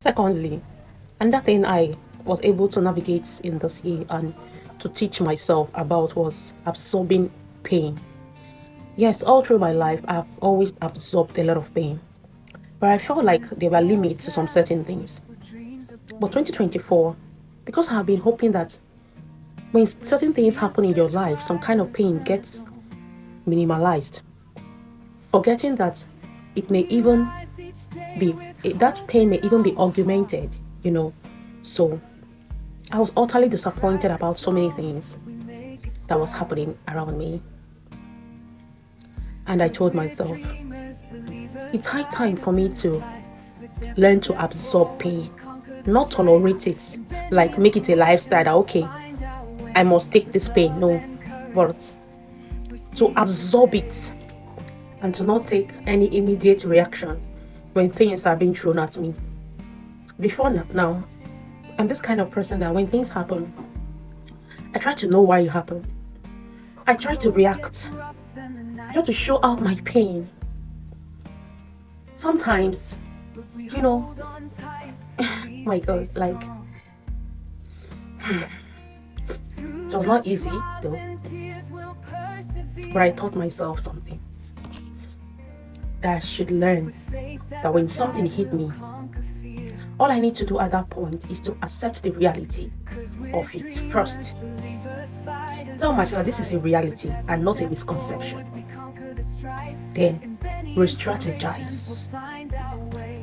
Secondly, another thing I was able to navigate in this year and to teach myself about was absorbing pain. Yes, all through my life, I've always absorbed a lot of pain, but I felt like there were limits to some certain things. But 2024, because I've been hoping that when certain things happen in your life, some kind of pain gets minimalized, forgetting that it may even be, that pain may even be augmented, you know. So I was utterly disappointed about so many things that was happening around me. And I told myself, it's high time for me to learn to absorb pain, not tolerate it, like make it a lifestyle that, okay, I must take this pain. No, but to absorb it and to not take any immediate reaction when things are being thrown at me. Before now, I'm this kind of person that when things happen, I try to know why it happened. I try to react. I try to show out my pain. Sometimes, you know, my God, like, it was not easy though. But I taught myself something that I should learn, that when something hit me, all I need to do at that point is to accept the reality of it first. Tell myself this is a reality and not a misconception. Then re-strategize.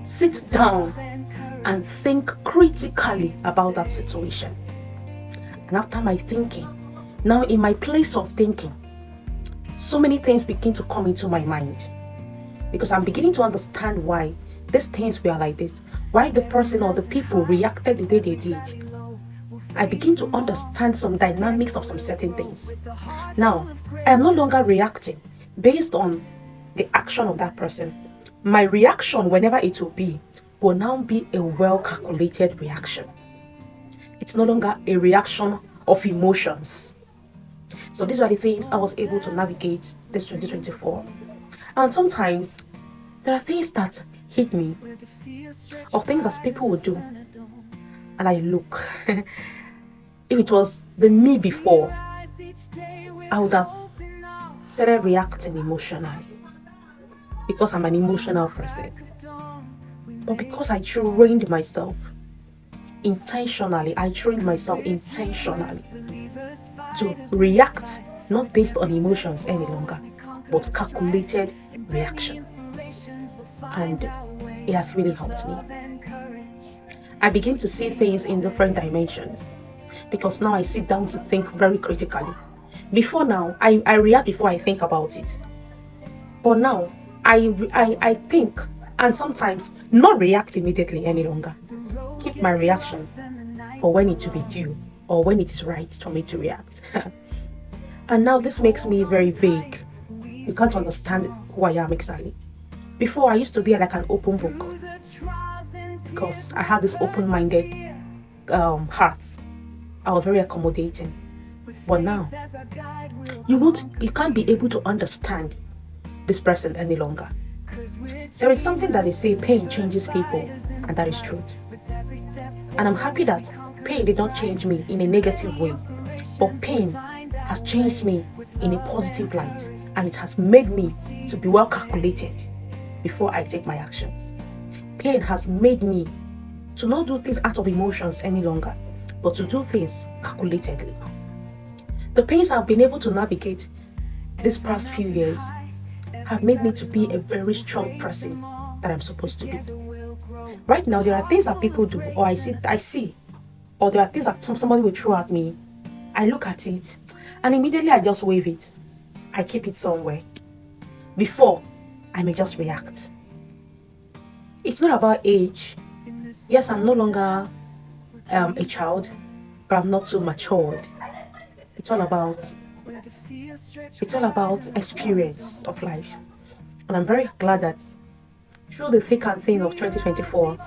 Sit down and think critically about that situation. And after my thinking, now in my place of thinking, so many things begin to come into my mind. Because I'm beginning to understand why these things were like this, why the person or the people reacted the way they did. I begin to understand some dynamics of some certain things. Now, I am no longer reacting based on the action of that person. My reaction, whenever it will now be a well-calculated reaction. It's no longer a reaction of emotions. So these were the things I was able to navigate this 2024. And sometimes there are things that hit me, or things that people would do, and I look. If it was the me before, I would have started reacting emotionally because I'm an emotional person. But because I trained myself intentionally to react not based on emotions any longer, but calculated reaction. And it has really helped me. I begin to see things in different dimensions because now I sit down to think very critically. Before now, I react before I think about it. But now, I think and sometimes not react immediately any longer. Keep my reaction for when it will be due or when it is right for me to react. And now this makes me very vague. You can't understand who I am exactly. Before I used to be like an open book because I had this open-minded heart. I was very accommodating. But now, you can't be able to understand this person any longer. There is something that they say pain changes people, and that is truth. And I'm happy that pain did not change me in a negative way, but pain has changed me in a positive light, and it has made me to be well calculated before I take my actions. Pain has made me to not do things out of emotions any longer, but to do things calculatedly. The pains I've been able to navigate these past few years have made me to be a very strong person that I'm supposed to be. Right now, there are things that people do, or I see, or there are things that somebody will throw at me. I look at it, and immediately I just wave it. I keep it somewhere. Before, I may just react. It's not about age. Yes, I'm no longer a child, but I'm not so matured. It's all about experience of life. And I'm very glad that through the thick and thin of 2024,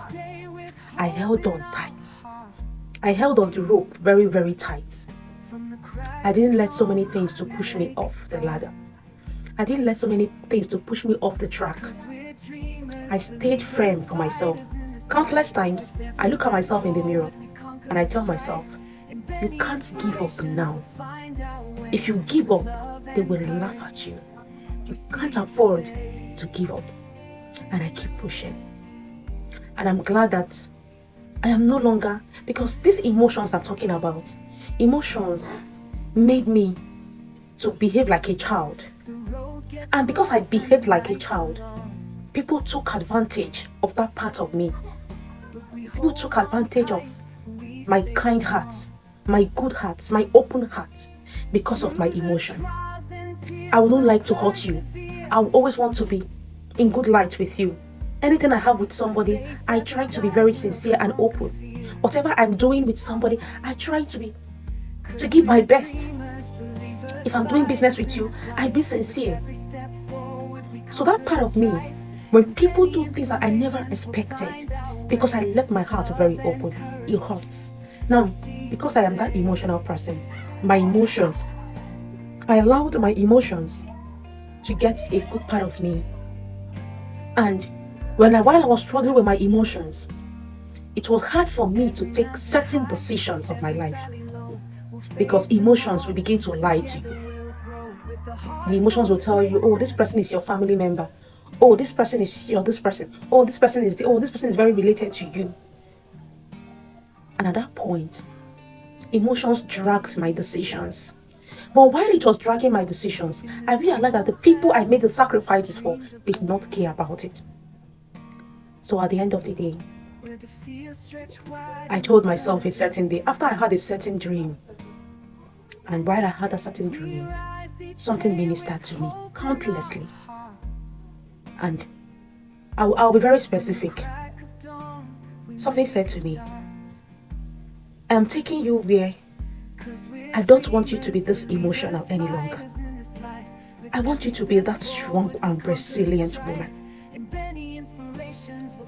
I held on tight. I held on the rope very, very tight. I didn't let so many things to push me off the ladder. I didn't let so many things to push me off the track. I stayed firm for myself Countless times, I look at myself in the mirror and I tell myself, you can't give up now. If you give up, they will laugh at you. You can't afford to give up. And I keep pushing. And I'm glad that I am no longer, because these emotions I'm talking about, emotions made me to behave like a child. And because I behaved like a child, people took advantage of that part of me. People took advantage of my kind heart, my good heart, my open heart, because of my emotion. I would not like to hurt you. I would always want to be in good light with you. Anything I have with somebody, I try to be very sincere and open. Whatever I'm doing with somebody, I try to give my best. If I'm doing business with you, I be sincere. So that part of me, when people do things that I never expected, because I left my heart very open, it hurts. Now, because I am that emotional person, my emotions, I allowed my emotions to get a good part of me. And while I was struggling with my emotions, it was hard for me to take certain decisions of my life, because emotions will begin to lie to you. The emotions will tell you, oh, this person is your family member. Oh, this person is this person. Oh, this person is very related to you. And at that point, emotions dragged my decisions. But while it was dragging my decisions, I realized that the people I made the sacrifices for did not care about it. So at the end of the day, I told myself a certain day, after I had a certain dream, and while I had a certain dream, something ministered to me countlessly. And I'll be very specific. Something said to me, I am taking you where I don't want you to be this emotional any longer. I want you to be that strong and resilient woman.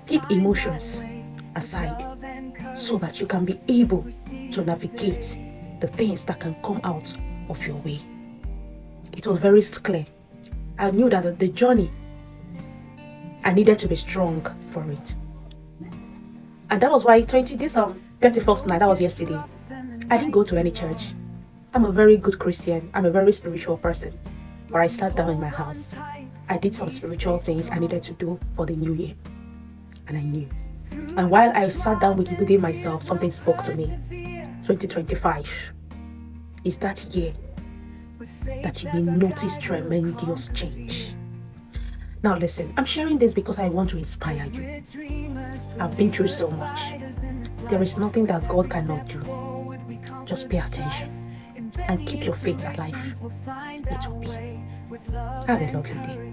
Keep emotions aside so that you can be able to navigate the things that can come out of your way. It was very clear. I knew that the journey, I needed to be strong for it. And that was why 31st night, that was yesterday, I didn't go to any church. I'm a very good Christian. I'm a very spiritual person. But I sat down in my house. I did some spiritual things I needed to do for the new year. And I knew. And while I sat down within myself, something spoke to me. 2025 is that year that you will notice tremendous change. Now listen, I'm sharing this because I want to inspire you. I've been through so much. There is nothing that God cannot do. Just pay attention and keep your faith alive. It will be. Have a lovely day.